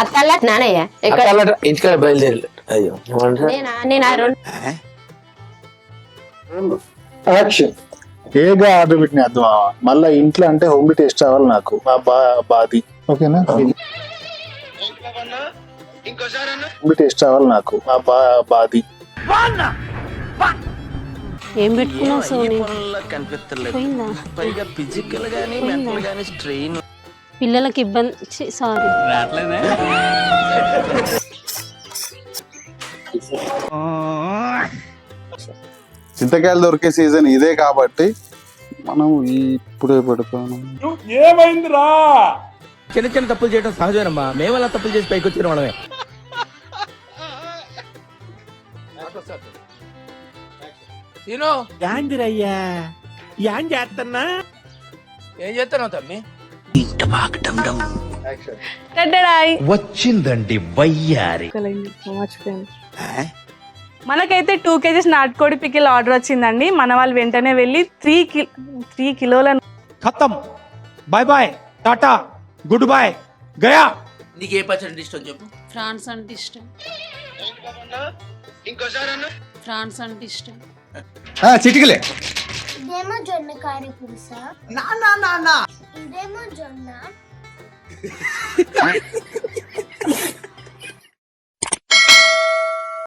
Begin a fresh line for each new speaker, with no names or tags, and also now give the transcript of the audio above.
అత్తల్ల నానయ్య
ఇంటికాడ బయలుదేరి అయ్యో
ఏగా ఆర్డర్ పెట్టిన అర్థం మళ్ళా ఇంట్లో అంటే హోమ్ టేస్ట్ అవ్వాలి నాకు బాది ఓకేనా హోమ్ టేస్ట్ అవ్వాలి నాకు బాది
ఏం పెట్టుకున్నావు సోని
కనిపిస్తలేదు పైగా ఫిజికల్ గానీ మెంటల్ గానీ స్ట్రెయిన్
పిల్లలకి ఇబ్బంది సారీ
చింతకాయలు దొరికే సీజన్ ఇదే కాబట్టి మనం ఇప్పుడే పెడతాను.
ఏమైందిరా?
చిన్న చిన్న తప్పులు చేయడం సహజమేనమ్మా. మేమలా తప్పులు చేసి పైకి వచ్చిన వాళ్ళమే.
యాందిరయ్యా యాన్ చేస్తున్నా
ఏం చేస్తున్నావు తమ్మి?
వచ్చిందండి వయ్యారి.
మనకైతే 2 kgs నాటుకోడి పికిల్ ఆర్డర్ వచ్చిందండి. మన వాళ్ళు వెంటనే వెళ్ళి 3 కిలోల
ఖతం. Bye bye, tata, good boy, గయా.
నీకు ఏ పచ్చడి ఇష్టం చెప్పు?
ఫ్రాన్స్ అంటే ఇష్టం. ఫ్రాన్స్ అంటే ఇష్టం.
చిటికలే
ఇదేమో జొన్న కారి పులుసా? ఇదేమో జొన్న